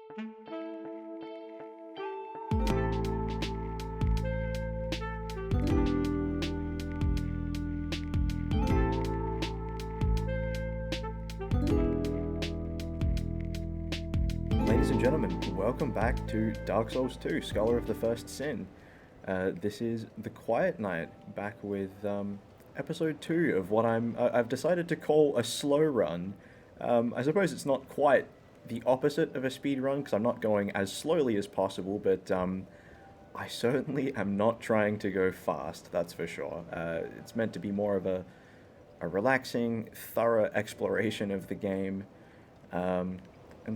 Ladies and gentlemen, welcome back to Dark Souls 2, Scholar of the First Sin. This is The Quiet Night, back with episode 2 of what I've decided to call a slow run. I suppose it's not quite the opposite of a speed run, because I'm not going as slowly as possible, but I certainly am not trying to go fast, that's for sure. It's meant to be more of a relaxing, thorough exploration of the game. And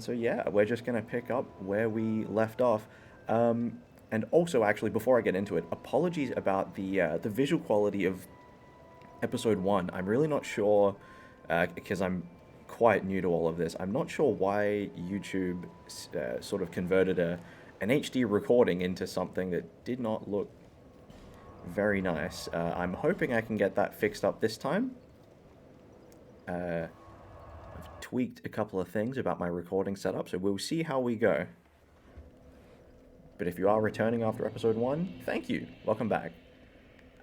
so, yeah, we're just going to pick up where we left off. And also, actually, before I get into it, apologies about the visual quality of episode 1. I'm really not sure, because I'm quite new to all of this, I'm not sure why YouTube sort of converted an HD recording into something that did not look very nice. I'm hoping I can get that fixed up this time. I've tweaked a couple of things about my recording setup, so we'll see how we go. But if you are returning after episode 1, thank you. Welcome back.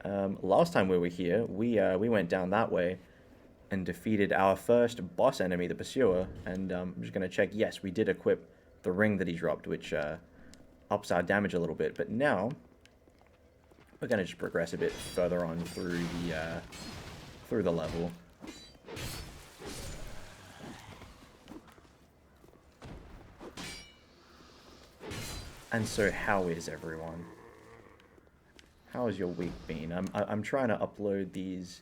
Last time we were here, we went down that way and defeated our first boss enemy, the Pursuer, and I'm just going to check, yes, we did equip the ring that he dropped, which ups our damage a little bit, but now we're going to just progress a bit further on through the level. And so, how is everyone? How has your week been? I'm trying to upload these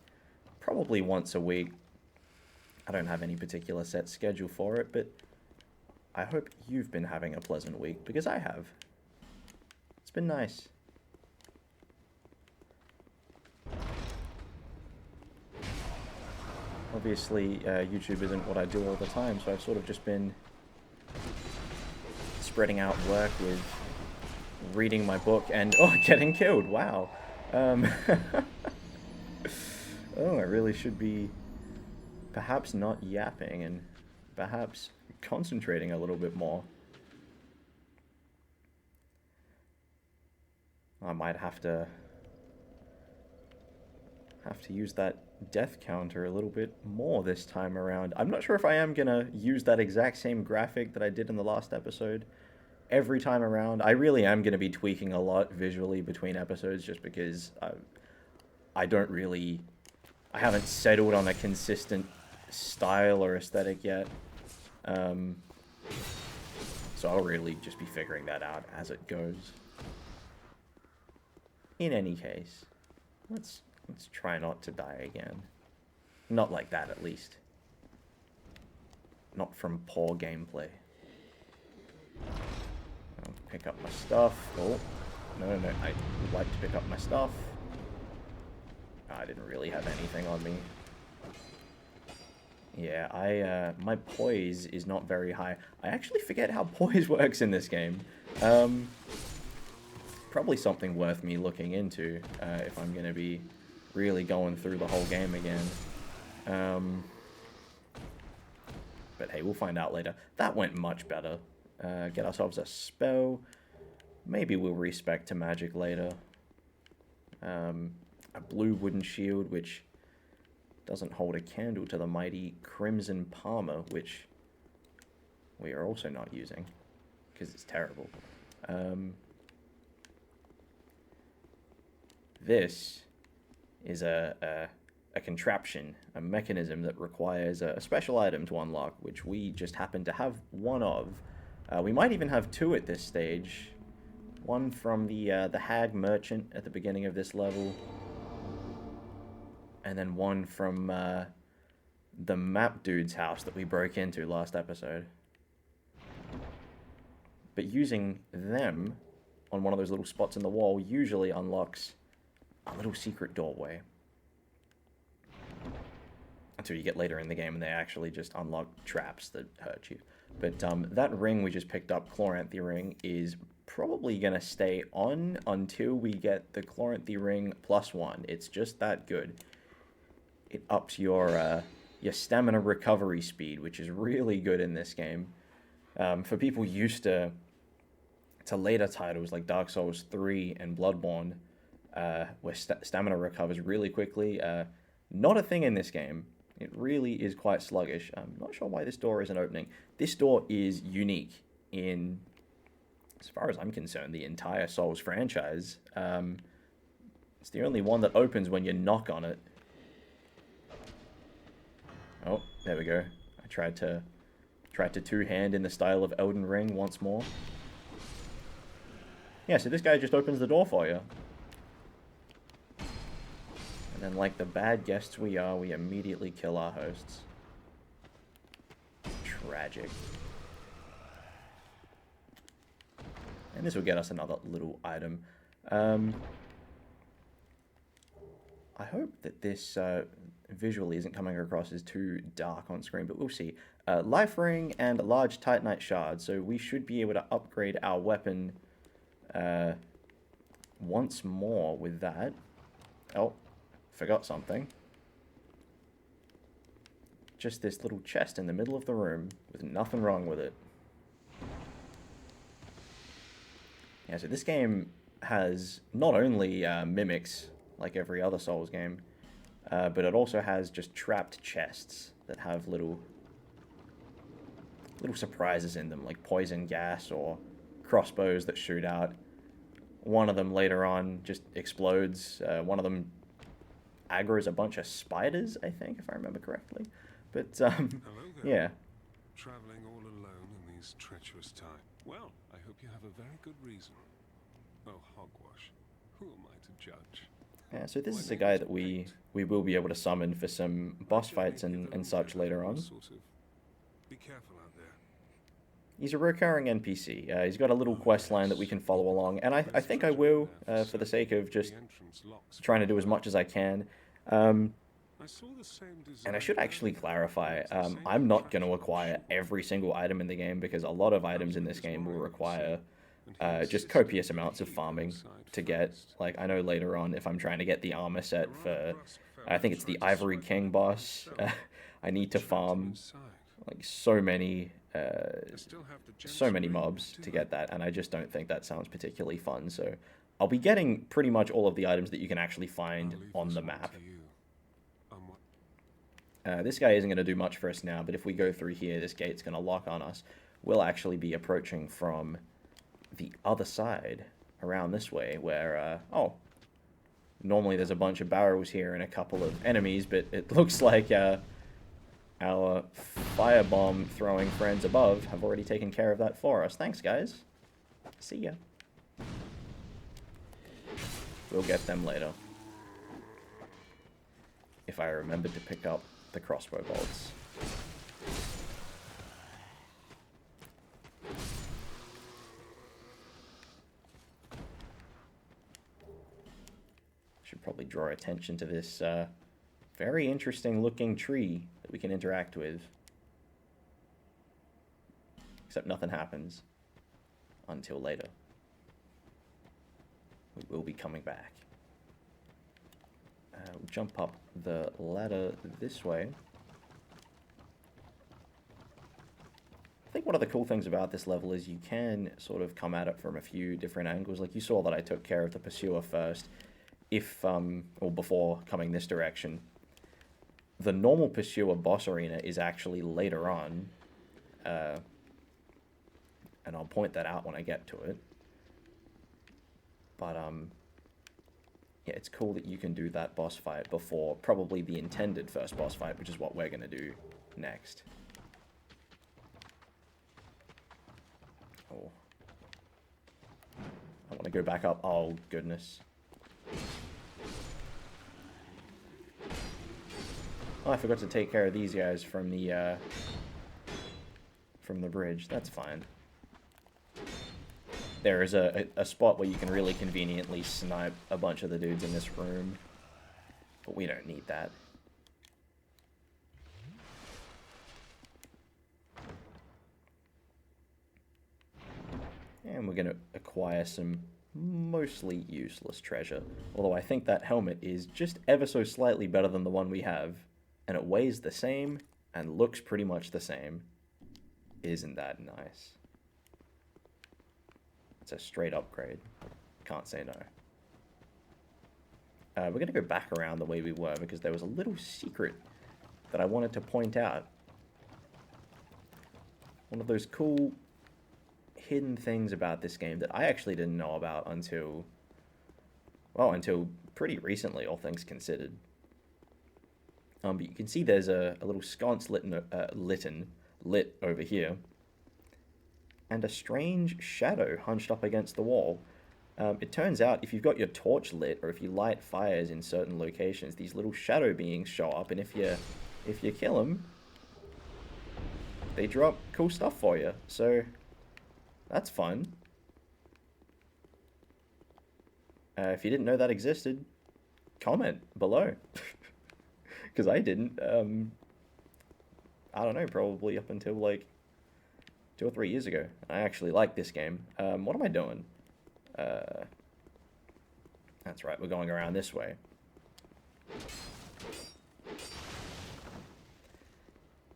probably once a week. I don't have any particular set schedule for it, but I hope you've been having a pleasant week, because I have. It's been nice. Obviously, YouTube isn't what I do all the time, so I've sort of just been spreading out work with reading my book and getting killed. Wow. I really should be perhaps not yapping and perhaps concentrating a little bit more. I might have to use that death counter a little bit more this time around. I'm not sure if I am gonna use that exact same graphic that I did in the last episode every time around. I really am gonna be tweaking a lot visually between episodes, just because I haven't settled on a consistent style or aesthetic yet. So I'll really just be figuring that out as it goes. In any case, let's try not to die again. Not like that, at least. Not from poor gameplay. I'll pick up my stuff. Oh, no, I would like to pick up my stuff. I didn't really have anything on me. Yeah, my poise is not very high. I actually forget how poise works in this game. Probably something worth me looking into, if I'm gonna be really going through the whole game again. But hey, we'll find out later. That went much better. Get ourselves a spell. Maybe we'll respec to magic later. A blue wooden shield, which doesn't hold a candle to the mighty Crimson Palmer, which we are also not using, because it's terrible. This is a contraption, a mechanism that requires a special item to unlock, which we just happen to have one of. We might even have two at this stage. One from the Hag Merchant at the beginning of this level, and then one from the map dude's house that we broke into last episode. But using them on one of those little spots in the wall usually unlocks a little secret doorway. Until you get later in the game and they actually just unlock traps that hurt you. But that ring we just picked up, Chloranthy Ring, is probably going to stay on until we get the Chloranthy Ring +1. It's just that good. It ups your stamina recovery speed, which is really good in this game. For people used to later titles like Dark Souls 3 and Bloodborne, where stamina recovers really quickly, not a thing in this game. It really is quite sluggish. I'm not sure why this door isn't opening. This door is unique in, as far as I'm concerned, the entire Souls franchise. It's the only one that opens when you knock on it. Oh, there we go. I tried to two-hand in the style of Elden Ring once more. Yeah, so this guy just opens the door for you. And then, like the bad guests we are, we immediately kill our hosts. Tragic. And this will get us another little item. I hope that this visually isn't coming across as too dark on screen, but we'll see. Life ring and a large titanite shard, so we should be able to upgrade our weapon once more with that. Oh, forgot something. Just this little chest in the middle of the room with nothing wrong with it. Yeah, so this game has not only mimics like every other Souls game, but it also has just trapped chests that have little surprises in them, like poison gas or crossbows that shoot out. One of them later on just explodes. One of them aggro's a bunch of spiders, I think, if I remember correctly. But, Hello there. yeah. Traveling all alone in these treacherous times. Well, I hope you have a very good reason. Oh, hogwash. Who am I to judge? Yeah, so this is a guy that we will be able to summon for some boss fights and such later on. Be careful out there. He's a recurring NPC. He's got a little quest line that we can follow along, and I think I will, for the sake of just trying to do as much as I can. And I should actually clarify, I'm not going to acquire every single item in the game, because a lot of items in this game will require just copious amounts of farming to get. Like, I know later on, if I'm trying to get the armor set for, I think it's the Ivory King boss, I need to farm like so many mobs to get that, and I just don't think that sounds particularly fun. So I'll be getting pretty much all of the items that you can actually find on the map. This guy isn't going to do much for us now, but if we go through here, this gate's going to lock on us. We'll actually be approaching from the other side, around this way, where, oh, normally there's a bunch of barrels here and a couple of enemies, but it looks like our firebomb throwing friends above have already taken care of that for us. Thanks, guys. See ya. We'll get them later. If I remembered to pick up the crossbow bolts. Should probably draw attention to this very interesting looking tree that we can interact with. Except nothing happens until later. We will be coming back. We'll jump up the ladder this way. I think one of the cool things about this level is you can sort of come at it from a few different angles. Like, you saw that I took care of the pursuer first, or before coming this direction. The normal pursuer boss arena is actually later on, and I'll point that out when I get to it. But, yeah, it's cool that you can do that boss fight before probably the intended first boss fight, which is what we're going to do next. Oh. I want to go back up. Oh, goodness. Oh, I forgot to take care of these guys from the bridge. That's fine. There is a spot where you can really conveniently snipe a bunch of the dudes in this room, but we don't need that. And we're going to acquire some mostly useless treasure, although I think that helmet is just ever so slightly better than the one we have, and it weighs the same and looks pretty much the same. Isn't that nice? It's a straight upgrade. Can't say no. We're going to go back around the way we were because there was a little secret that I wanted to point out. One of those cool hidden things about this game that I actually didn't know about until, well, until pretty recently, all things considered. But you can see there's a little sconce lit over here, and a strange shadow hunched up against the wall. It turns out if you've got your torch lit, or if you light fires in certain locations, these little shadow beings show up, and if you kill them, they drop cool stuff for you. So that's fun. If you didn't know that existed, comment below. Because I didn't. I don't know, probably up until like 2 or 3 years ago. I actually like this game. What am I doing? That's right, we're going around this way.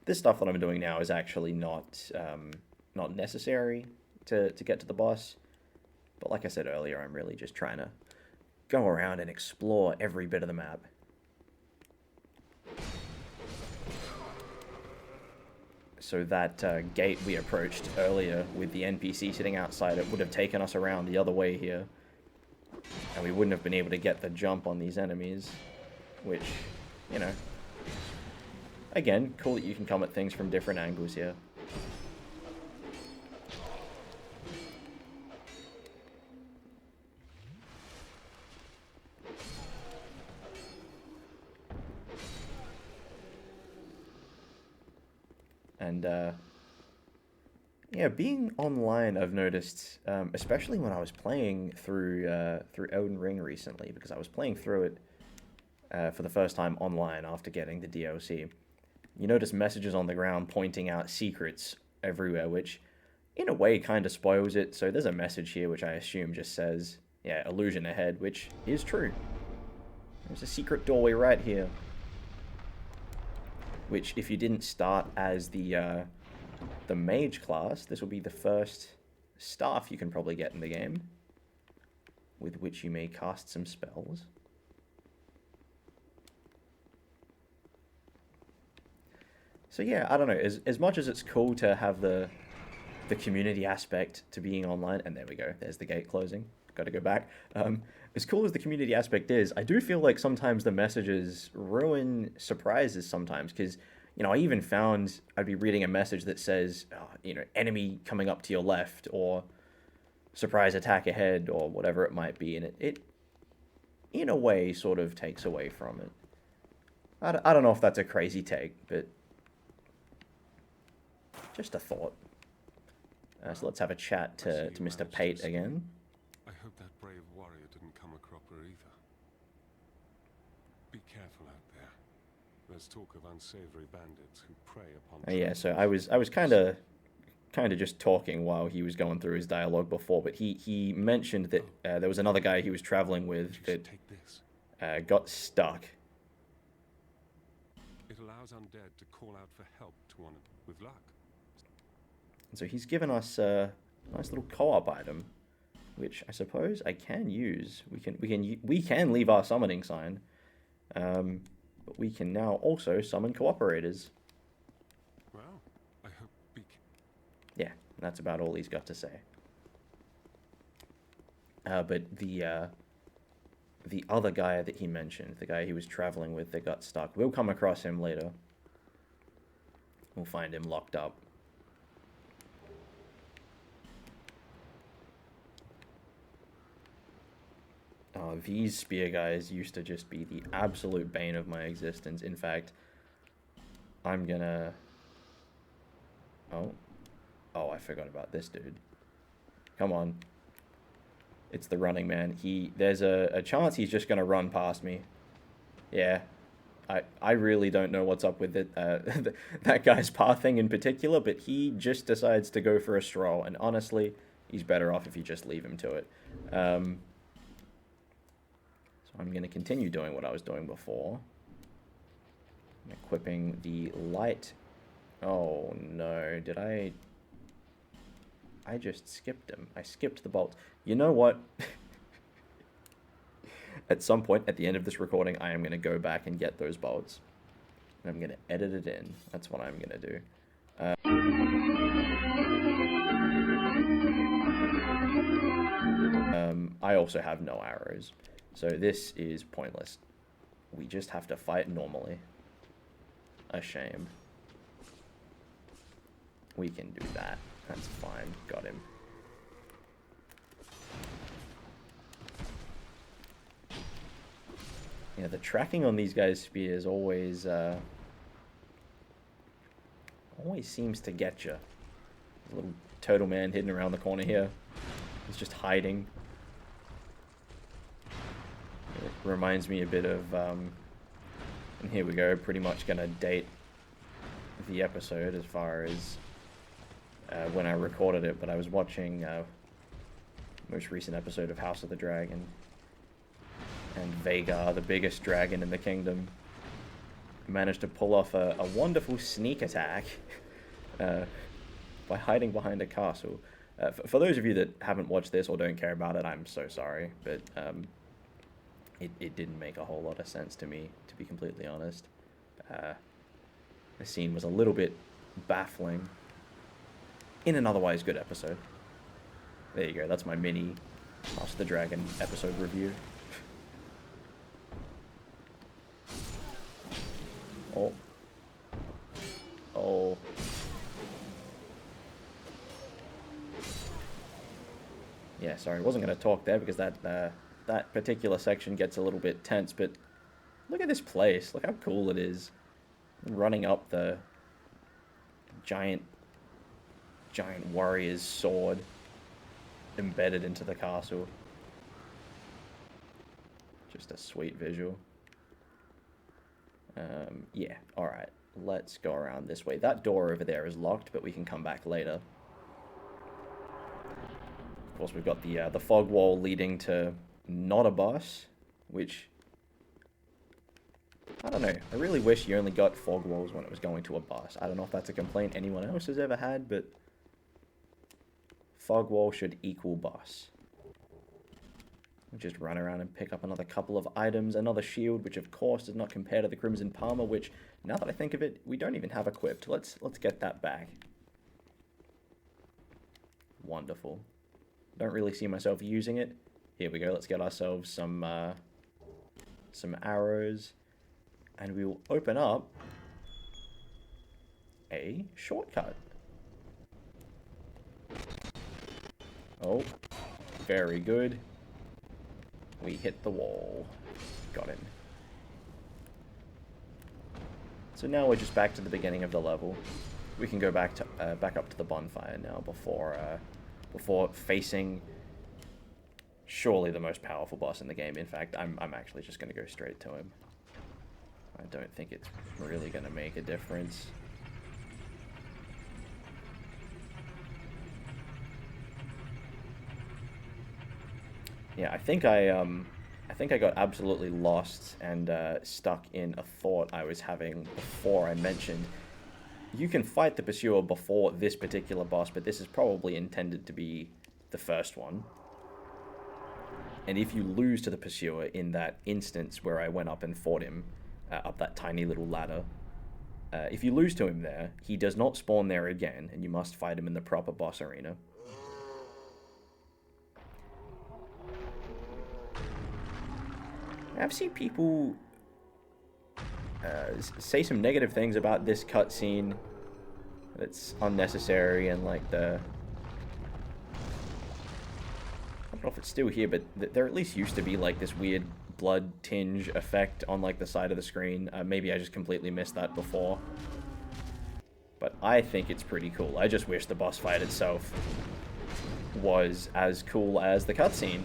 This stuff that I'm doing now is actually not necessary to get to the boss. But like I said earlier, I'm really just trying to go around and explore every bit of the map. So that gate we approached earlier with the NPC sitting outside it would have taken us around the other way here. And we wouldn't have been able to get the jump on these enemies. Which, you know, again, cool that you can come at things from different angles here. And, yeah, being online, I've noticed, especially when I was playing through Elden Ring recently, because I was playing through it for the first time online after getting the DLC. You notice messages on the ground pointing out secrets everywhere, which in a way kind of spoils it. So there's a message here which I assume just says, yeah, illusion ahead, which is true. There's a secret doorway right here. Which, if you didn't start as the mage class, this will be the first staff you can probably get in the game, with which you may cast some spells. So yeah, I don't know, as much as it's cool to have the community aspect to being online, and there we go, there's the gate closing, gotta go back. As cool as the community aspect is, I do feel like sometimes the messages ruin surprises sometimes, because, you know, I even found I'd be reading a message that says, you know, enemy coming up to your left, or surprise attack ahead, or whatever it might be, and it in a way, sort of takes away from it. I don't know if that's a crazy take, but just a thought. So let's have a chat to Mr. Pate again. I hope that brave warrior didn't come a cropper either. Be careful out there. There's talk of unsavory bandits who prey upon... Yeah, so I was kind of just talking while he was going through his dialogue before, but he mentioned that there was another guy he was traveling with that got stuck. It allows undead to call out for help to one with luck. And so he's given us a nice little co-op item, which I suppose I can use. We can leave our summoning sign, but we can now also summon cooperators. Well, I hope yeah, that's about all he's got to say. But the other guy that he mentioned, the guy he was traveling with that got stuck, we'll come across him later. We'll find him locked up. Oh, these spear guys used to just be the absolute bane of my existence. In fact, I'm gonna... Oh, I forgot about this dude. Come on. It's the running man. There's a chance he's just gonna run past me. Yeah. I really don't know what's up with it, that guy's pathing in particular, but he just decides to go for a stroll, and honestly, he's better off if you just leave him to it. So I'm going to continue doing what I was doing before. I'm equipping the light. Oh no, did I I just skipped them. I skipped the bolts. You know what? At some point at the end of this recording, I am going to go back and get those bolts. And I'm going to edit it in. That's what I'm going to do. I also have no arrows. So this is pointless. We just have to fight normally. A shame. We can do that. That's fine. Got him. Yeah, the tracking on these guys' spears always seems to get you. Little turtle man hidden around the corner here. He's just hiding. It reminds me a bit of, and here we go, pretty much gonna date the episode as far as when I recorded it, but I was watching most recent episode of House of the Dragon, and Vhagar, the biggest dragon in the kingdom, managed to pull off a wonderful sneak attack by hiding behind a castle. For those of you that haven't watched this or don't care about it, I'm so sorry, but it didn't make a whole lot of sense to me, to be completely honest. The scene was a little bit baffling in an otherwise good episode. There you go, that's my mini House of the Dragon episode review. Oh. Oh. Yeah, sorry, I wasn't going to talk there because that particular section gets a little bit tense, but look at this place. Look how cool it is. Running up the giant warrior's sword embedded into the castle. Just a sweet visual. Yeah, alright. Let's go around this way. That door over there is locked, but we can come back later. Of course, we've got the fog wall leading to not a boss, which, I don't know. I really wish you only got fog walls when it was going to a boss. I don't know if that's a complaint anyone else has ever had, but fog wall should equal boss. Just run around and pick up another couple of items. Another shield, which of course does not compare to the Crimson Palmer, which, now that I think of it, we don't even have equipped. Let's get that back. Wonderful. Don't really see myself using it. Here we go. Let's get ourselves some arrows, and we will open up a shortcut. Oh, very good. We hit the wall. Got him. So now we're just back to the beginning of the level. We can go back up to the bonfire now before facing surely the most powerful boss in the game. In fact, I'm actually just going to go straight to him. I don't think it's really going to make a difference. Yeah, I think I got absolutely lost and stuck in a thought I was having before I mentioned. You can fight the Pursuer before this particular boss, but this is probably intended to be the first one. And if you lose to the Pursuer in that instance where I went up and fought him, up that tiny little ladder, if you lose to him there, he does not spawn there again, and you must fight him in the proper boss arena. I've seen people say some negative things about this cutscene. That's unnecessary, and like I don't know if it's still here, but there at least used to be like this weird blood tinge effect on like the side of the screen. Maybe I just completely missed that before. But I think it's pretty cool. I just wish the boss fight itself was as cool as the cutscene.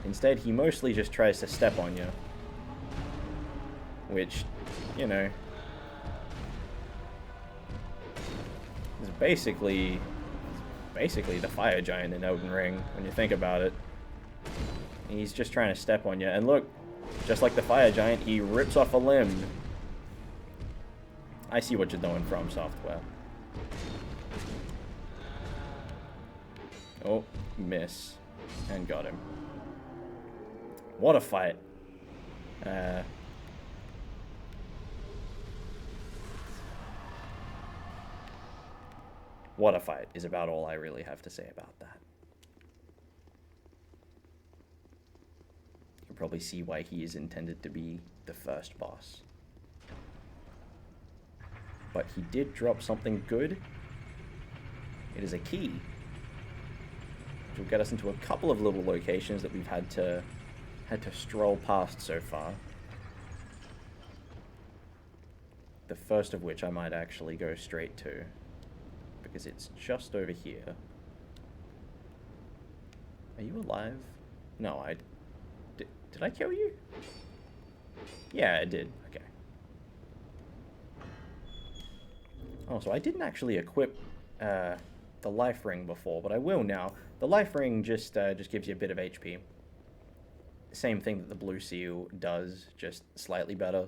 Instead, he mostly just tries to step on you. Which, you know, is basically the fire giant in Elden Ring, when you think about it. He's just trying to step on you. And look, just like the fire giant, he rips off a limb. I see what you're doing, From Software. Oh, miss. And got him. What a fight. What a fight is about all I really have to say about that. You can probably see why he is intended to be the first boss. But he did drop something good. It is a key, which will get us into a couple of little locations that we've had to stroll past so far. The first of which I might actually go straight to, because it's just over here. Are you alive? No, did I kill you? Yeah, I did. Okay. Oh, so I didn't actually equip the life ring before, but I will now. The life ring just gives you a bit of HP. Same thing that the blue seal does, just slightly better.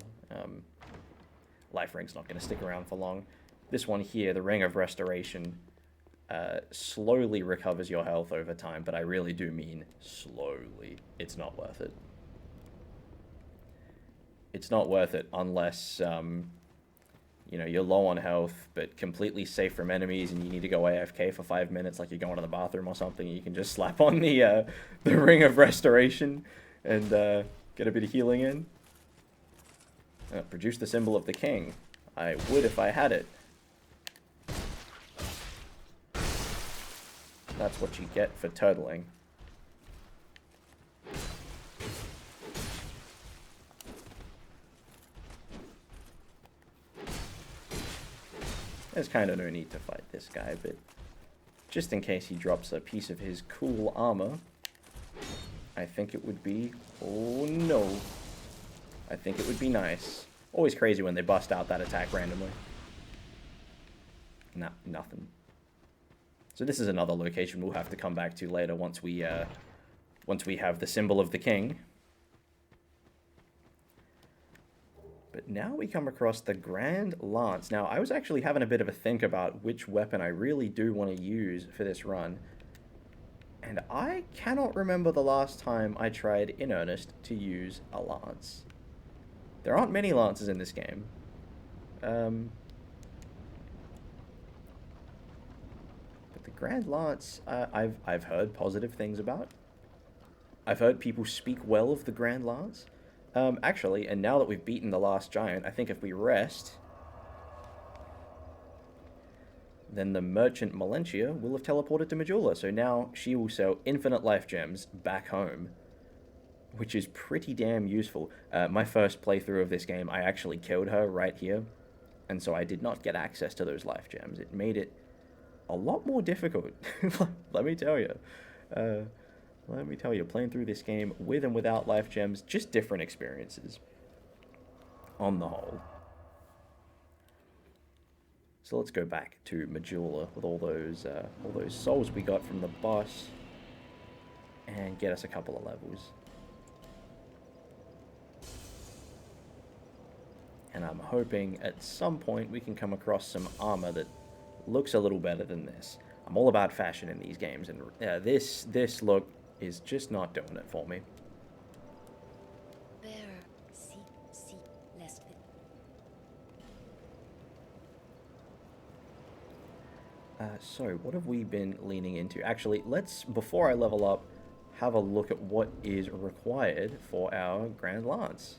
Life ring's not going to stick around for long. This one here, the Ring of Restoration, slowly recovers your health over time, but I really do mean slowly. It's not worth it. It's not worth it unless, you know, you're low on health, but completely safe from enemies, and you need to go AFK for 5 minutes, like you're going to the bathroom or something. You can just slap on the Ring of Restoration and get a bit of healing in. Produce the symbol of the king. I would if I had it. That's what you get for turtling. There's kind of no need to fight this guy, but just in case he drops a piece of his cool armor, I think it would be... Oh no. I think it would be nice. Always crazy when they bust out that attack randomly. Nah, nothing. So this is another location we'll have to come back to later once we have the symbol of the king. But now we come across the Grand Lance. Now, I was actually having a bit of a think about which weapon I really do want to use for this run. And I cannot remember the last time I tried in earnest to use a lance. There aren't many lances in this game. But the Grand Lance, I've heard positive things about. I've heard people speak well of the Grand Lance. Actually, and now that we've beaten the last giant, I think if we rest, then the Merchant Malentia will have teleported to Majula. So now she will sell infinite life gems back home, which is pretty damn useful. My first playthrough of this game, I actually killed her right here, and so I did not get access to those life gems. It made it a lot more difficult, let me tell you. Let me tell you, playing through this game with and without life gems, just different experiences on the whole. So let's go back to Majula with all those souls we got from the boss and get us a couple of levels. And I'm hoping at some point we can come across some armor that looks a little better than this. I'm all about fashion in these games, and this look is just not doing it for me. So, what have we been leaning into? Actually, let's, before I level up, have a look at what is required for our Grand Lance.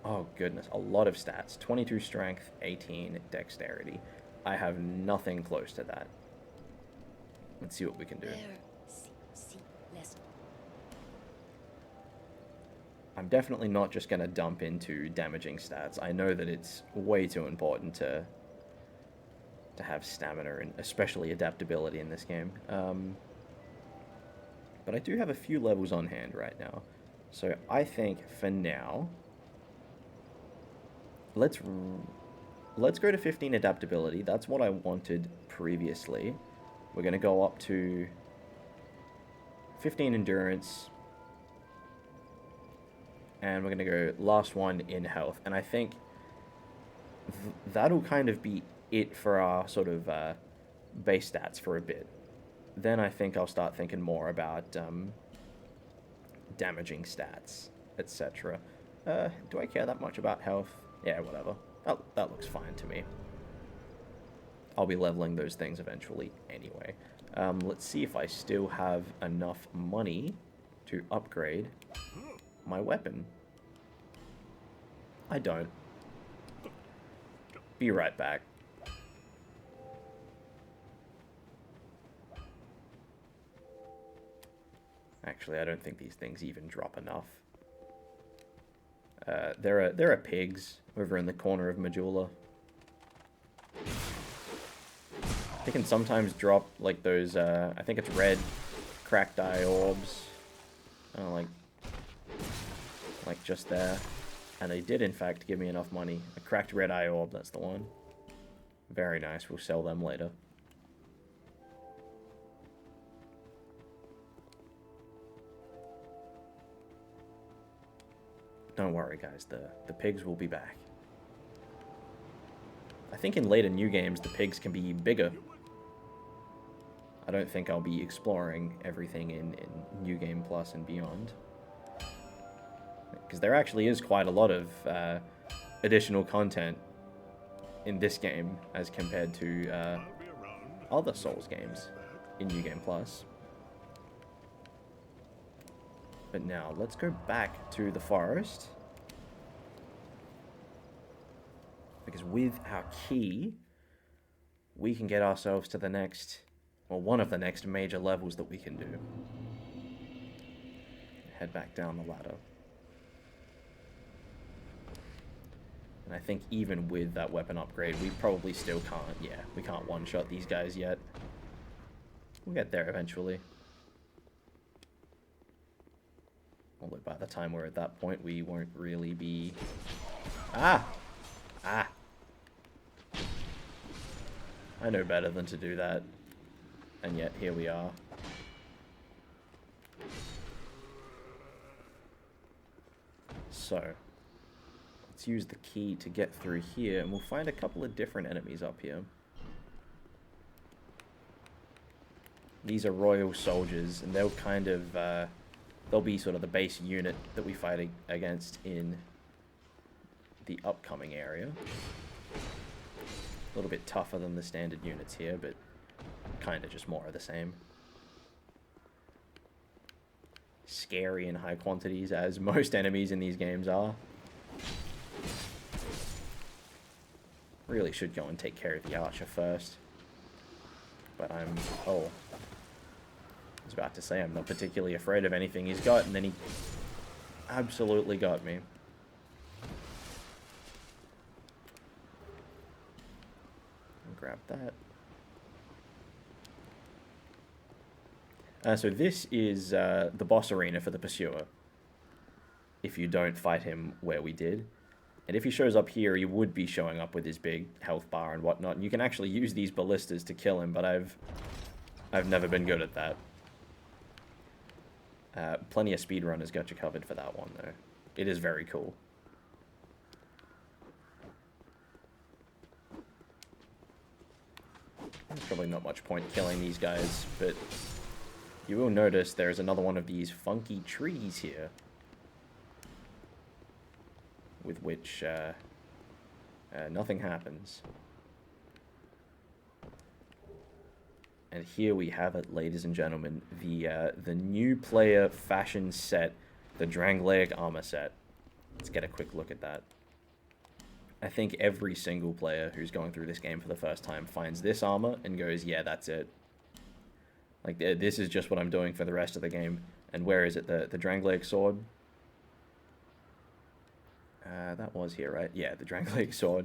Oh, goodness. A lot of stats. 22 strength, 18 dexterity. I have nothing close to that. Let's see what we can do. I'm definitely not just going to dump into damaging stats. I know that it's way too important to have stamina and especially adaptability in this game. But I do have a few levels on hand right now. So I think for now, let's go to 15 adaptability. That's what I wanted previously. We're going to go up to 15 endurance. And we're going to go last one in health. And I think that'll kind of be it for our sort of base stats for a bit. Then I think I'll start thinking more about damaging stats, etc. Do I care that much about health? Yeah, whatever. That looks fine to me. I'll be leveling those things eventually anyway. Let's see if I still have enough money to upgrade my weapon. I don't. Be right back. Actually, I don't think these things even drop enough. There are pigs over in the corner of Majula. They can sometimes drop like those. I think it's red cracked eye orbs. Like just there. And they did in fact give me enough money. A cracked red eye orb, that's the one. Very nice. We'll sell them later. Don't worry, guys. The pigs will be back. I think in later new games, the pigs can be bigger. I don't think I'll be exploring everything in New Game Plus and beyond. Because there actually is quite a lot of additional content in this game as compared to other Souls games in New Game Plus. But now, let's go back to the forest. Because with our key, we can get ourselves to the next, well, one of the next major levels that we can do. Head back down the ladder. And I think even with that weapon upgrade, we probably still can't, yeah, we can't one-shot these guys yet. We'll get there eventually. Although by the time we're at that point, we won't really be... Ah! Ah! I know better than to do that. And yet, here we are. So, let's use the key to get through here, and we'll find a couple of different enemies up here. These are royal soldiers, and they'll kind of... they'll be sort of the base unit that we fight against in the upcoming area. A little bit tougher than the standard units here, but kind of just more of the same. Scary in high quantities, as most enemies in these games are. Really should go and take care of the archer first. But I'm... oh. I was about to say I'm not particularly afraid of anything he's got, and then he absolutely got me. Grab that. So this is the boss arena for the Pursuer. If you don't fight him where we did. And if he shows up here, he would be showing up with his big health bar and whatnot. And you can actually use these ballistas to kill him, but I've never been good at that. Plenty of speedrunners got you covered for that one, though. It is very cool. There's probably not much point killing these guys, but you will notice there's another one of these funky trees here, with which nothing happens. And here we have it, ladies and gentlemen, the new player fashion set, the Drangleic armor set. Let's get a quick look at that. I think every single player who's going through this game for the first time finds this armor and goes, yeah, that's it. Like, this is just what I'm doing for the rest of the game. And where is it? The Drangleic sword? That was here, right? Yeah, the Drangleic sword.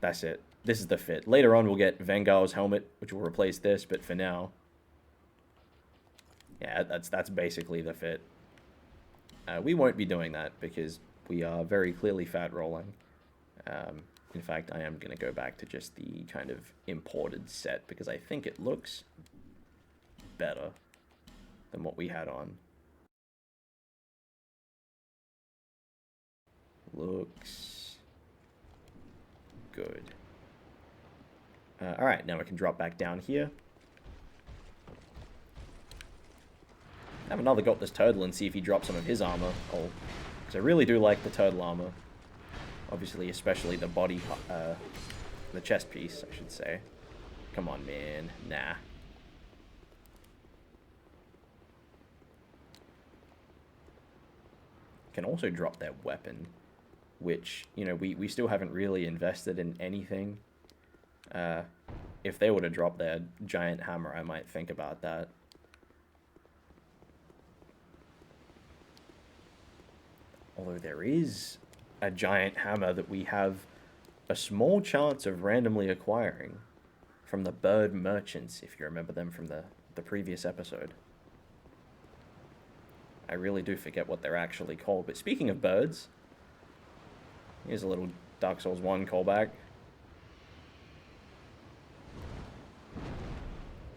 That's it. This is the fit. Later on, we'll get Vengar's helmet, which will replace this, but for now... yeah, that's basically the fit. We won't be doing that, because we are very clearly fat rolling. In fact, I am going to go back to just the kind of imported set, because I think it looks better than what we had on. Looks good. Alright, now we can drop back down here. Have another go at this turtle and see if he drops some of his armor. Oh, because I really do like the turtle armor. Obviously, especially the body, the chest piece, I should say. Come on, man. Nah. Can also drop their weapon, which, you know, we still haven't really invested in anything. If they were to drop their giant hammer, I might think about that. Although there is a giant hammer that we have a small chance of randomly acquiring from the bird merchants, if you remember them from the previous episode. I really do forget what they're actually called. But speaking of birds, here's a little Dark Souls 1 callback.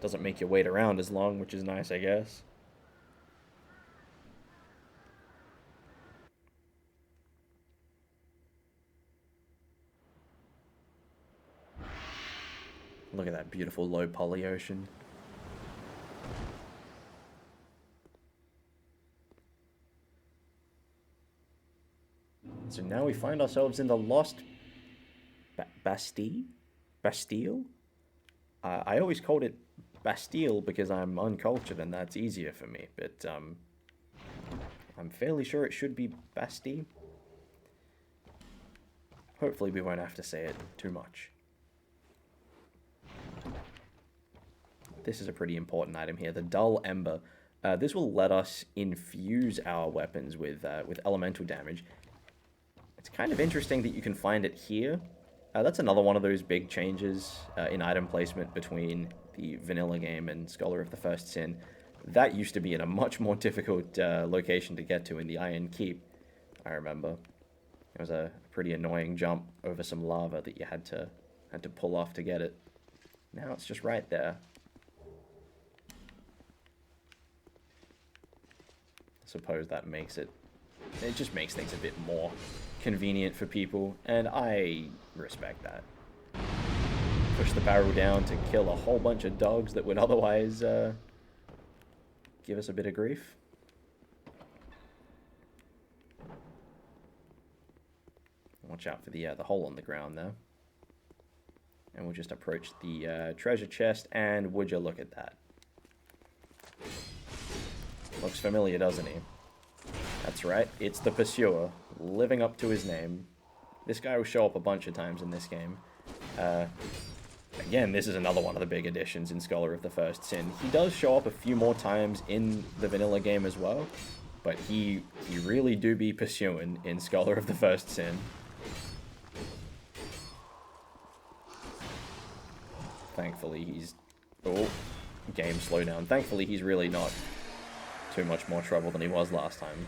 Doesn't make you wait around as long, which is nice, I guess. Look at that beautiful low poly ocean. So now we find ourselves in the Lost Bastille? Bastille? I always called it Bastille because I'm uncultured and that's easier for me, but I'm fairly sure it should be Bastille. Hopefully we won't have to say it too much. This is a pretty important item here, the Dull Ember. This will let us infuse our weapons with elemental damage. It's kind of interesting that you can find it here. That's another one of those big changes in item placement between the vanilla game and Scholar of the First Sin. That used to be in a much more difficult location to get to in the Iron Keep, I remember. It was a pretty annoying jump over some lava that you had to pull off to get it. Now it's just right there. I suppose that makes it just makes things a bit more convenient for people, and I respect that. Push the barrel down to kill a whole bunch of dogs that would otherwise give us a bit of grief. Watch out for the hole on the ground there. And we'll just approach the treasure chest, and would you look at that? Looks familiar, doesn't he? That's right, it's the Pursuer, living up to his name. This guy will show up a bunch of times in this game. Again, this is another one of the big additions in Scholar of the First Sin. He does show up a few more times in the vanilla game as well, but he really do be pursuing in Scholar of the First Sin. Thankfully, he's... Oh, game slowdown. Thankfully, he's really not too much more trouble than he was last time.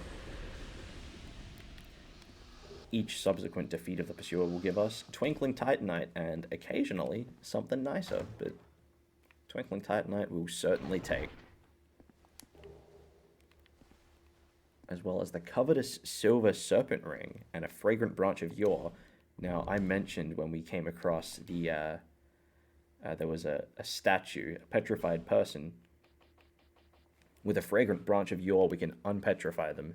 Each subsequent defeat of the Pursuer will give us Twinkling Titanite and occasionally something nicer, but Twinkling Titanite we'll certainly take. As well as the covetous Silver Serpent Ring and a fragrant branch of yore. Now, I mentioned when we came across the... there was a statue, a petrified person. With a fragrant branch of yore, we can unpetrify them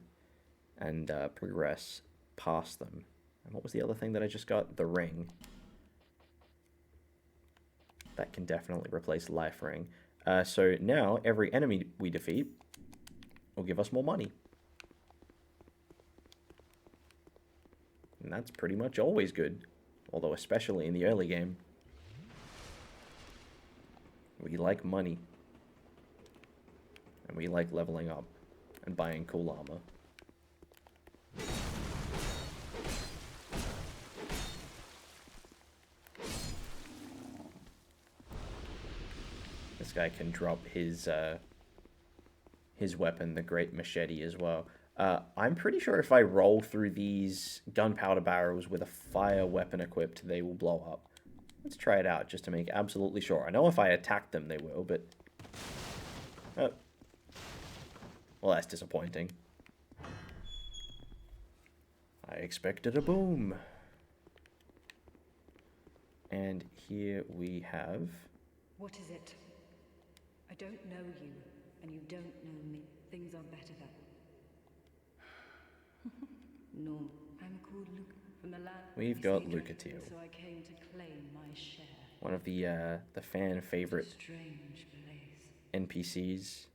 and progress past them. And what was the other thing that I just got? The ring. That can definitely replace life ring. So now, every enemy we defeat will give us more money. And that's pretty much always good. Although especially in the early game. We like money. And we like leveling up and buying cool armor. This guy can drop his weapon, the Great Machete, as well. I'm pretty sure if I roll through these gunpowder barrels with a fire weapon equipped, they will blow up. Let's try it out just to make absolutely sure. I know if I attack them, they will, but... well, that's disappointing. I expected a boom. And here we have... What is it? I don't know you, and you don't know me. Things are better that... Norm, I'm called Luke from the land... We've got Lucatile. So I came to claim my share. One of the fan favorite Strange place. NPCs.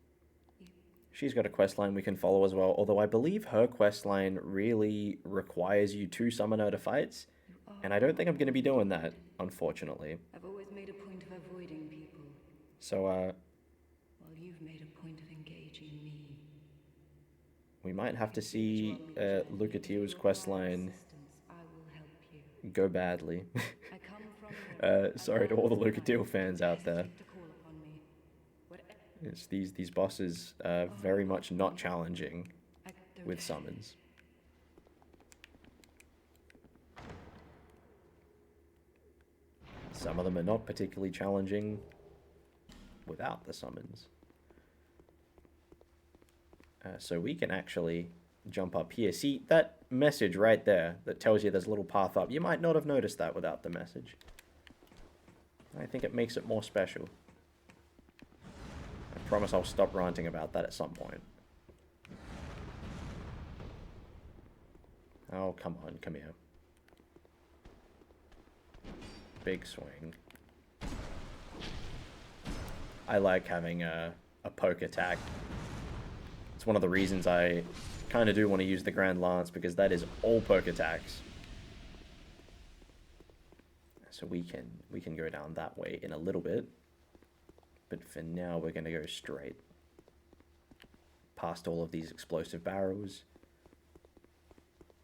She's got a quest line we can follow as well, although I believe her quest line really requires you to summon her to fights, and I don't think I'm going to be doing that, unfortunately. I've always made a point of avoiding people. So, While you've made a point of engaging me. we might have to see Lucatile's quest line I will help you. go badly. I come from Sorry to all the Lucatile fans out there. to call upon me. It's these bosses are very much not challenging I don't with summons. Some of them are not particularly challenging without the summons. So we can actually jump up here. See, that message right there that tells you there's a little path up. You might not have noticed that without the message. I think it makes it more special. I promise I'll stop ranting about that at some point. Oh, come on, come here. Big swing. I like having a poke attack. It's one of the reasons I kind of do want to use the Grand Lance, because that is all poke attacks. So we can go down that way in a little bit. But for now, we're going to go straight past all of these explosive barrels,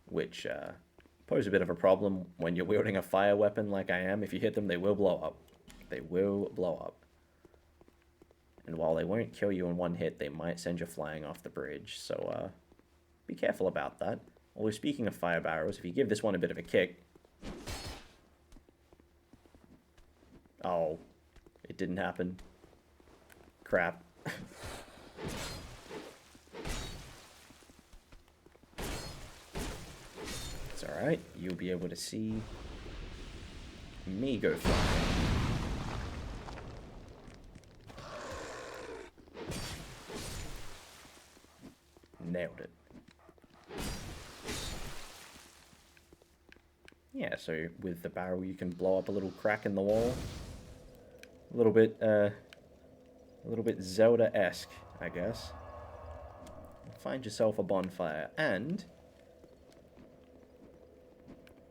which pose a bit of a problem when you're wielding a fire weapon like I am. If you hit them, they will blow up. They will blow up. And while they won't kill you in one hit, they might send you flying off the bridge. So be careful about that. Although speaking of fire barrels, if you give this one a bit of a kick... Oh, it didn't happen. Crap. It's alright. You'll be able to see me go flying. Nailed it. Yeah, so with the barrel you can blow up a little crack in the wall. A little bit Zelda-esque, I guess. Find yourself a bonfire, and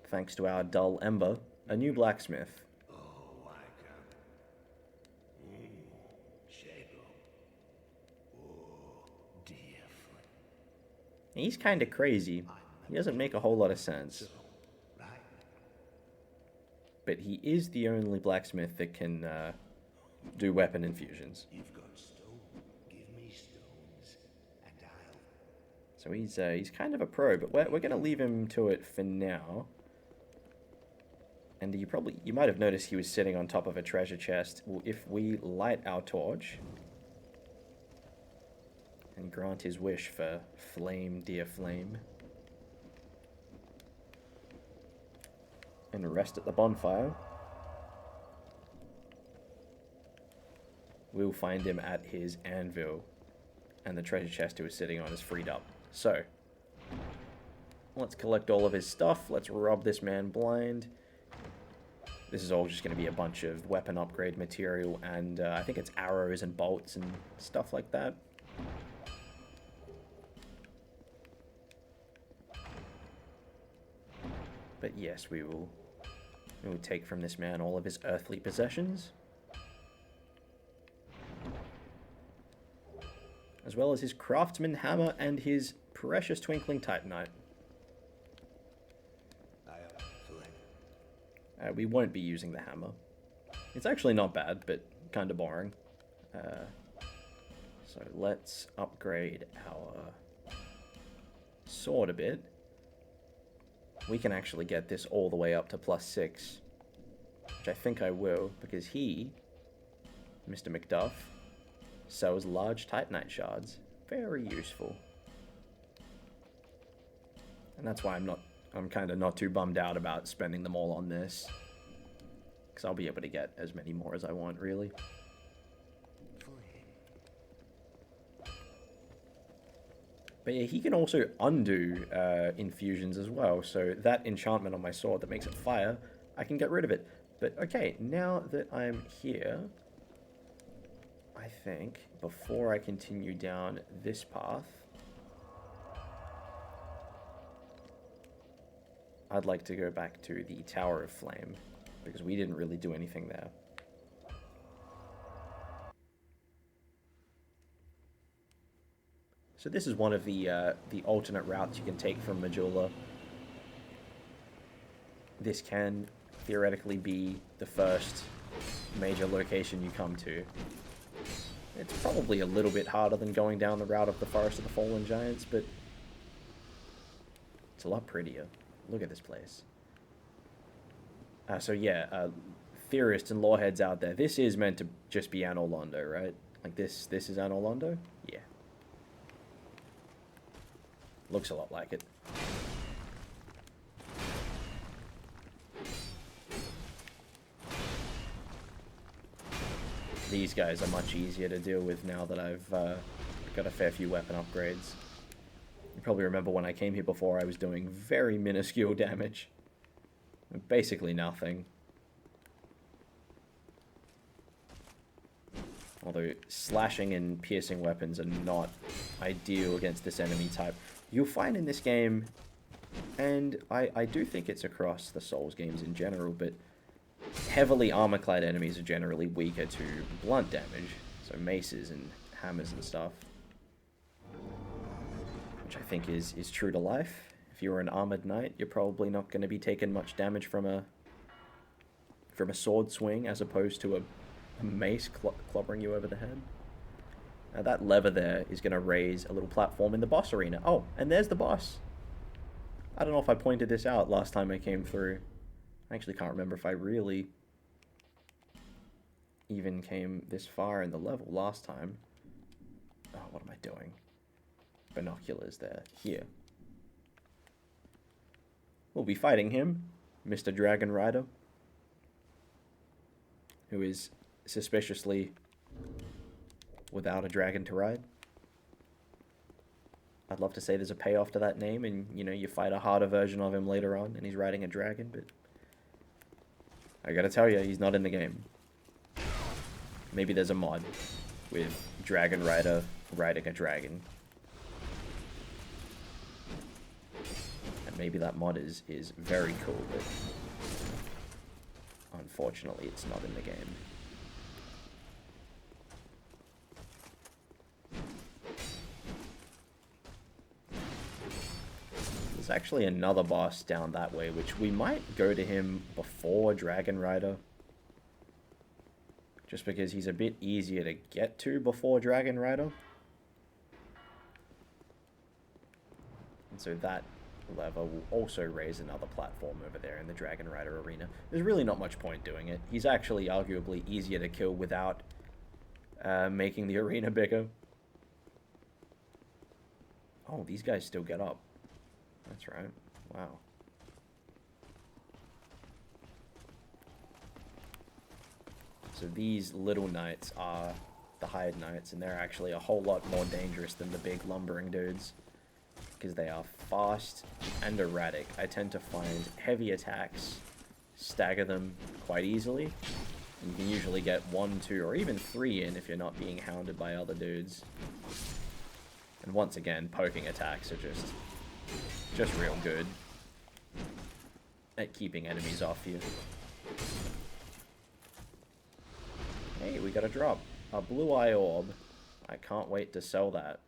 thanks to our dull ember, a new blacksmith. He's kind of crazy. He doesn't make a whole lot of sense. But he is the only blacksmith that can do weapon infusions. You've got stone. Give me stones, and I'll... So he's kind of a pro, but we're going to leave him to it for now. And you might have noticed he was sitting on top of a treasure chest. Well, if we light our torch and grant his wish for flame, dear flame, and rest at the bonfire, we'll find him at his anvil, and the treasure chest he was sitting on is freed up. So, let's collect all of his stuff. Let's rob this man blind. This is all just going to be a bunch of weapon upgrade material, and I think it's arrows and bolts and stuff like that. But yes, we will take from this man all of his earthly possessions, as well as his craftsman hammer and his precious twinkling titanite. We won't be using the hammer. It's actually not bad, but kind of boring. So let's upgrade our sword a bit. We can actually get this all the way up to +6, which I think I will, because he, Mr. McDuff, sells large titanite shards. Very useful. And that's why I'm kind of not too bummed out about spending them all on this. Because I'll be able to get as many more as I want, really. For him. But yeah, he can also undo infusions as well. So that enchantment on my sword that makes it fire, I can get rid of it. But okay, now that I'm here, I think before I continue down this path, I'd like to go back to the Tower of Flame, because we didn't really do anything there. So this is one of the alternate routes you can take from Majula. This can theoretically be the first major location you come to. It's probably a little bit harder than going down the route of the Forest of the Fallen Giants, but it's a lot prettier. Look at this place. So yeah, theorists and loreheads out there, this is meant to just be Anor Londo, right? Like this is Anor Londo? Yeah. Looks a lot like it. These guys are much easier to deal with now that I've got a fair few weapon upgrades. You probably remember when I came here before, I was doing very minuscule damage. Basically nothing. Although slashing and piercing weapons are not ideal against this enemy type. You'll find in this game, and I do think it's across the Souls games in general, but heavily armor-clad enemies are generally weaker to blunt damage. So maces and hammers and stuff. Which I think is true to life. If you're an armored knight, you're probably not going to be taking much damage from a sword swing as opposed to a mace clobbering you over the head. Now that lever there is going to raise a little platform in the boss arena. Oh, and there's the boss. I don't know if I pointed this out last time I came through. I actually can't remember if I really even came this far in the level last time. Oh, what am I doing? Binoculars there. Here. We'll be fighting him, Mr. Dragon Rider, who is suspiciously without a dragon to ride. I'd love to say there's a payoff to that name and, you know, you fight a harder version of him later on and he's riding a dragon, but I gotta tell you, he's not in the game. Maybe there's a mod with Dragon Rider riding a dragon. And maybe that mod is very cool, but unfortunately it's not in the game. There's actually another boss down that way, which we might go to him before Dragon Rider. Just because he's a bit easier to get to before Dragon Rider. And so that lever will also raise another platform over there in the Dragon Rider arena. There's really not much point doing it. He's actually arguably easier to kill without making the arena bigger. Oh, these guys still get up. That's right. Wow. So these little knights are the hired knights, and they're actually a whole lot more dangerous than the big lumbering dudes. Because they are fast and erratic. I tend to find heavy attacks stagger them quite easily. And you can usually get 1, 2, or even 3 in if you're not being hounded by other dudes. And once again, poking attacks are just real good at keeping enemies off you. Hey, we got a drop. A blue eye orb. I can't wait to sell that.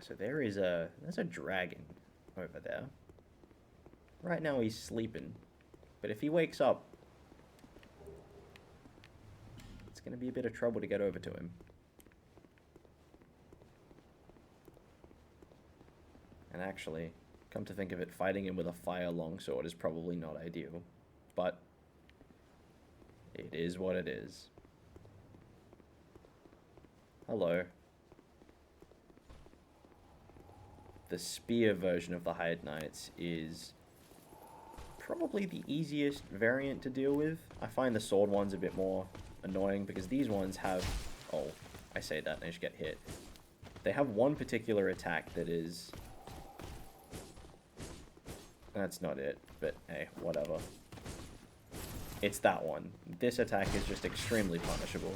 So there's a dragon over there. Right now he's sleeping. But if he wakes up, it's going to be a bit of trouble to get over to him. And actually, come to think of it, fighting him with a fire longsword is probably not ideal. But it is what it is. Hello. The spear version of the Hired Knights is probably the easiest variant to deal with. I find the sword ones a bit more annoying because these ones have... Oh, I say that and I just get hit. They have one particular attack that is... That's not it, but hey, whatever. It's that one. This attack is just extremely punishable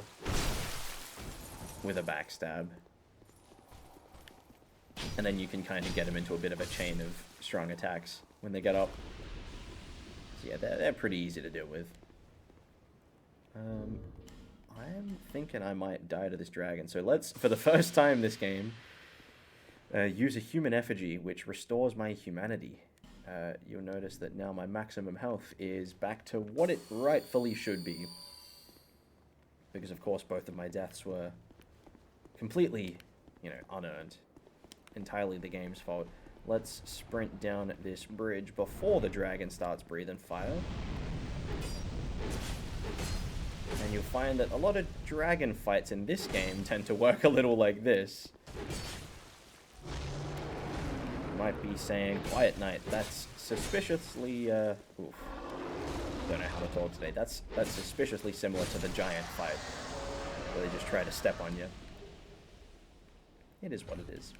with a backstab. And then you can kind of get them into a bit of a chain of strong attacks when they get up. So yeah, they're pretty easy to deal with. I'm thinking I might die to this dragon. So let's, for the first time this game, use a human effigy, which restores my humanity. You'll notice that now my maximum health is back to what it rightfully should be. Because, of course, both of my deaths were completely, you know, unearned. Entirely the game's fault. Let's sprint down this bridge before the dragon starts breathing fire. And you'll find that a lot of dragon fights in this game tend to work a little like this. Might be saying, Quiet Night, that's suspiciously, oof. Don't know how to talk today. That's suspiciously similar to the giant fight, where they just try to step on you. It is what it is.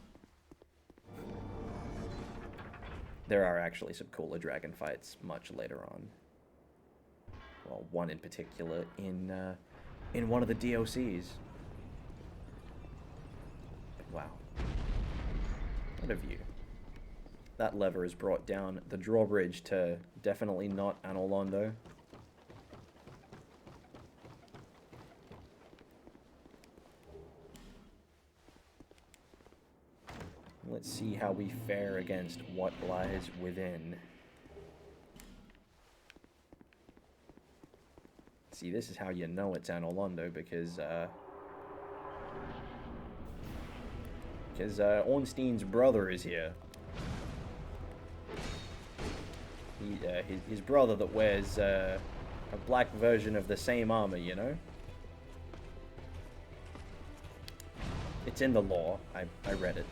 There are actually some cooler dragon fights much later on. Well, one in particular in one of the DLCs. But wow. What a view. That lever has brought down the drawbridge to definitely not Anolondo. Let's see how we fare against what lies within. See, this is how you know it's Anolondo, because Ornstein's brother is here. His brother that wears a black version of the same armor, you know? It's in the lore. I read it.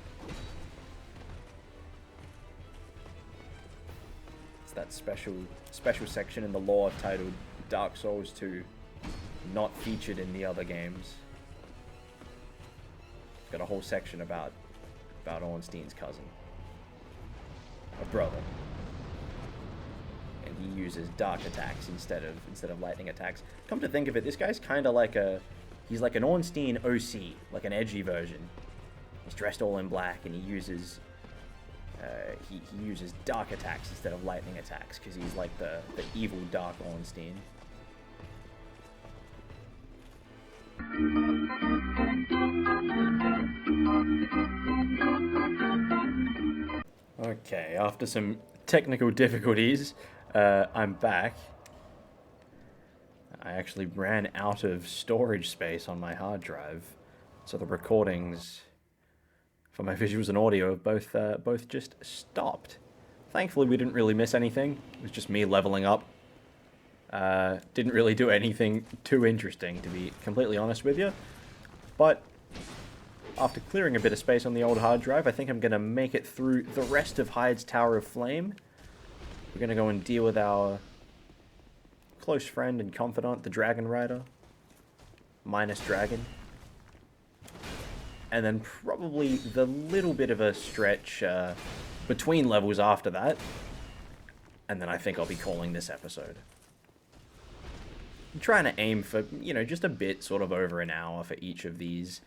It's that special section in the lore titled Dark Souls 2, not featured in the other games. It's got a whole section about Ornstein's cousin. A brother. And he uses dark attacks instead of lightning attacks. Come to think of it, this guy's kind of like he's like an Ornstein OC, like an edgy version. He's dressed all in black and he uses dark attacks instead of lightning attacks because he's like the evil dark Ornstein. Okay, after some technical difficulties, I'm back. I actually ran out of storage space on my hard drive, so the recordings for my visuals and audio both just stopped. Thankfully, we didn't really miss anything. It was just me leveling up. Didn't really do anything too interesting, to be completely honest with you. But after clearing a bit of space on the old hard drive, I think I'm going to make it through the rest of Hyde's Tower of Flame. We're going to go and deal with our close friend and confidant, the Dragon Rider. Minus Dragon. And then probably the little bit of a stretch between levels after that. And then I think I'll be calling this episode. I'm trying to aim for, you know, just a bit sort of over an hour for each of these.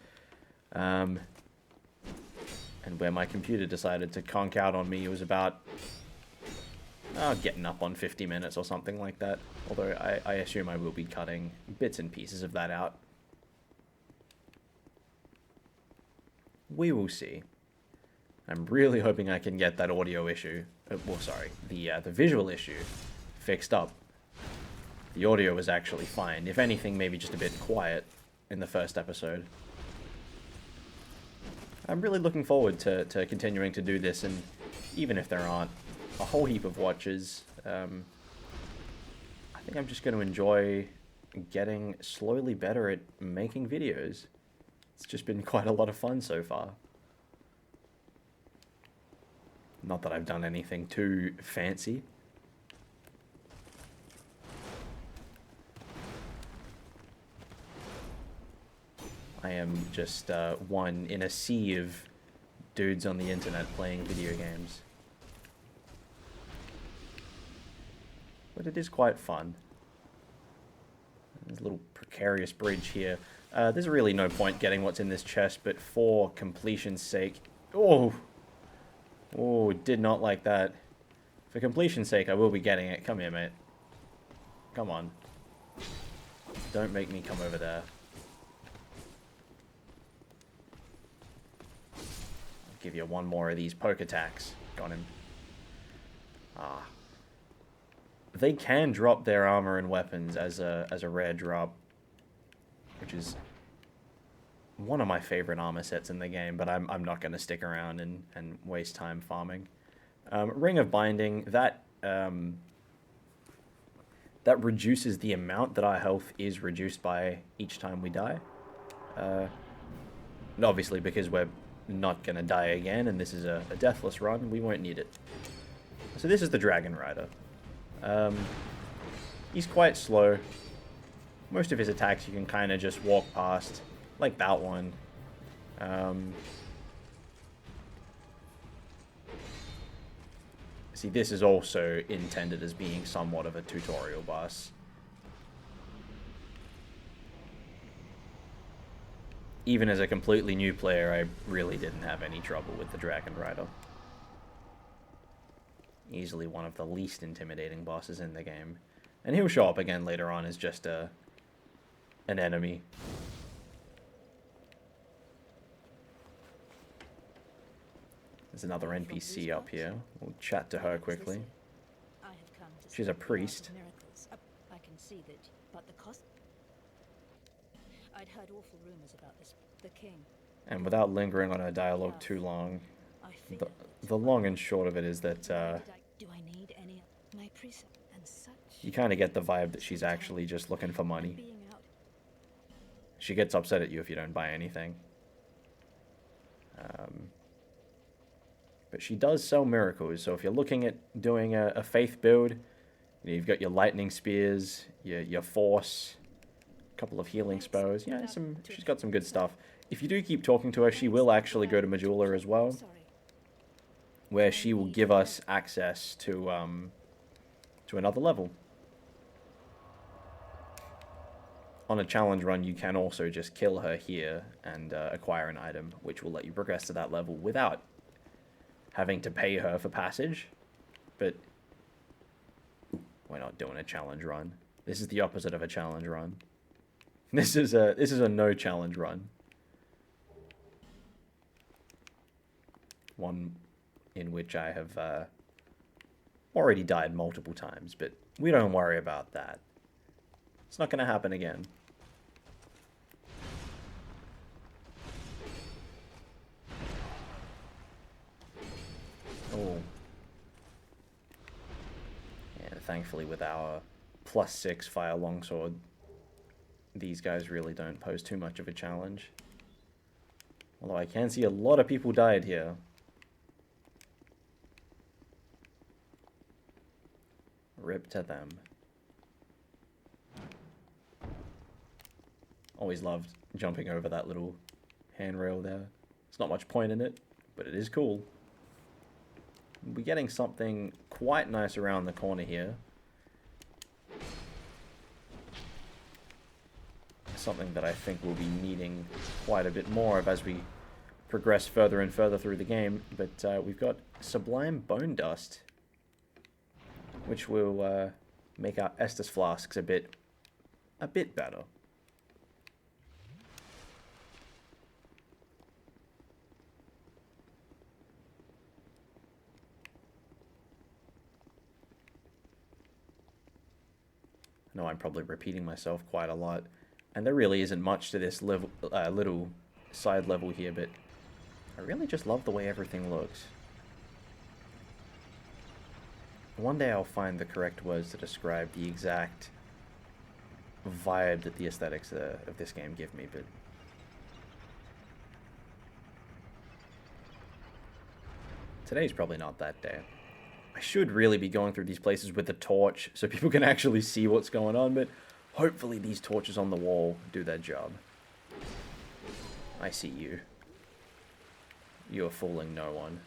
And where my computer decided to conk out on me, it was about getting up on 50 minutes or something like that. Although I assume I will be cutting bits and pieces of that out. We will see. I'm really hoping I can get that audio issue, the visual issue fixed up. The audio was actually fine. If anything, maybe just a bit quiet in the first episode. I'm really looking forward to continuing to do this, and even if there aren't a whole heap of watches, I think I'm just going to enjoy getting slowly better at making videos. It's just been quite a lot of fun so far. Not that I've done anything too fancy. I am just one in a sea of dudes on the internet playing video games. But it is quite fun. There's a little precarious bridge here. There's really no point getting what's in this chest, but for completion's sake... Oh! Oh, did not like that. For completion's sake, I will be getting it. Come here, mate. Come on. Don't make me come over there. I'll give you one more of these poke attacks. Got him. Ah. They can drop their armor and weapons as a rare drop, which is one of my favorite armor sets in the game, but I'm not going to stick around and waste time farming. Ring of Binding, that reduces the amount that our health is reduced by each time we die. And obviously, because we're not going to die again, and this is a deathless run, we won't need it. So this is the Dragon Rider. He's quite slow. Most of his attacks you can kind of just walk past, like that one. See, this is also intended as being somewhat of a tutorial boss. Even as a completely new player, I really didn't have any trouble with the Dragon Rider. Easily one of the least intimidating bosses in the game. And he'll show up again later on as just an enemy. There's another NPC up here. We'll chat to her quickly. She's a priest. I can see that, but the cost. I'd heard awful rumors about this. The king. And without lingering on her dialogue too long, the long and short of it is that Do I need any my precept and such? you kind of get the vibe that she's actually just looking for money. She gets upset at you if you don't buy anything. But she does sell miracles, so if you're looking at doing a faith build, you've got your lightning spears, your force, a couple of healing spells. Yeah, she's got some good stuff. If you do keep talking to her, she will actually go to Majula as well, where she will give us access to another level. On a challenge run, you can also just kill her here and acquire an item, which will let you progress to that level without having to pay her for passage. But we're not doing a challenge run. This is the opposite of a challenge run. This is a no challenge run. One in which I have already died multiple times, but we don't worry about that. It's not going to happen again. Oh. Yeah, thankfully with our +6 fire longsword, these guys really don't pose too much of a challenge. Although I can see a lot of people died here. Rip to them. Always loved jumping over that little handrail there. There's not much point in it, but it is cool. We're getting something quite nice around the corner here. Something that I think we'll be needing quite a bit more of as we progress further and further through the game. But we've got Sublime Bone Dust, which will make our Estus flasks a bit better. I know I'm probably repeating myself quite a lot, and there really isn't much to this level, little side level here, but I really just love the way everything looks. One day I'll find the correct words to describe the exact vibe that the aesthetics of this game give me, but today's probably not that day. I should really be going through these places with a torch so people can actually see what's going on, but hopefully these torches on the wall do their job. I see you. You are fooling no one.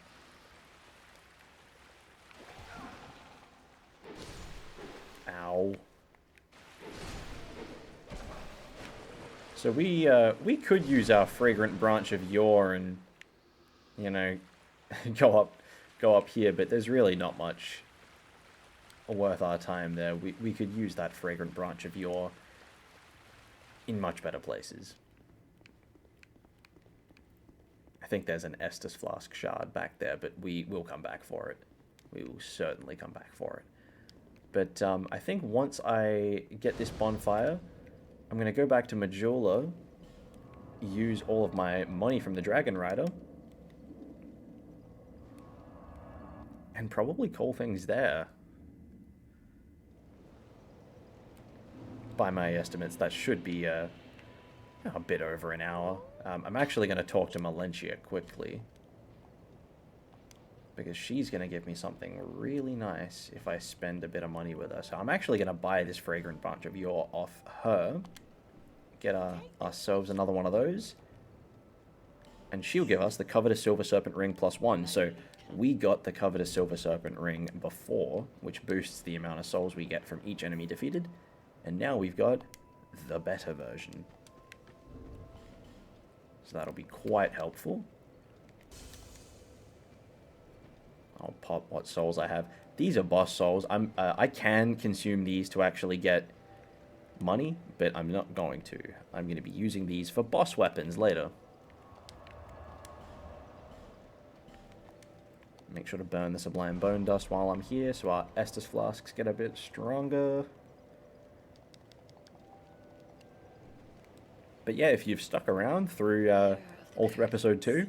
Ow. So we could use our fragrant branch of yore and, you know, go up here, but there's really not much worth our time there. We could use that fragrant branch of yore in much better places. I think there's an Estus Flask shard back there, but we will come back for it. We will certainly come back for it. But I think once I get this bonfire, I'm going to go back to Majula, use all of my money from the Dragon Rider, and probably call things there. By my estimates, that should be a bit over an hour. I'm actually going to talk to Malentia quickly, because she's going to give me something really nice if I spend a bit of money with her. So I'm actually going to buy this fragrant bunch of yore off her, get ourselves another one of those, and she'll give us the Covetous Silver Serpent Ring +1. So we got the Covetous Silver Serpent Ring before, which boosts the amount of souls we get from each enemy defeated, and now we've got the better version. So that'll be quite helpful. I'll pop what souls I have. These are boss souls. I can consume these to actually get money, but I'm not going to. I'm going to be using these for boss weapons later. Make sure to burn the Sublime Bone Dust while I'm here, so our Estus Flasks get a bit stronger. But yeah, if you've stuck around through all through episode 2,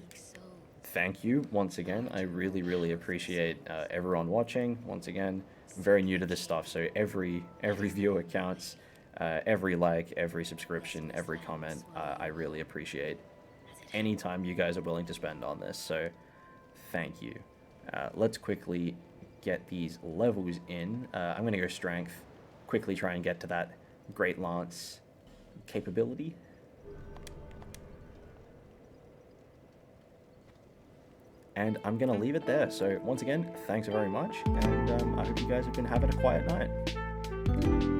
thank you once again. I really, really appreciate everyone watching. Once again, I'm very new to this stuff, so every viewer counts. Every like, every subscription, every comment, I really appreciate any time you guys are willing to spend on this, so thank you. Let's quickly get these levels in. I'm going to go strength, quickly try and get to that Great Lance capability. And I'm going to leave it there. So once again, thanks very much, and I hope you guys have been having a quiet night.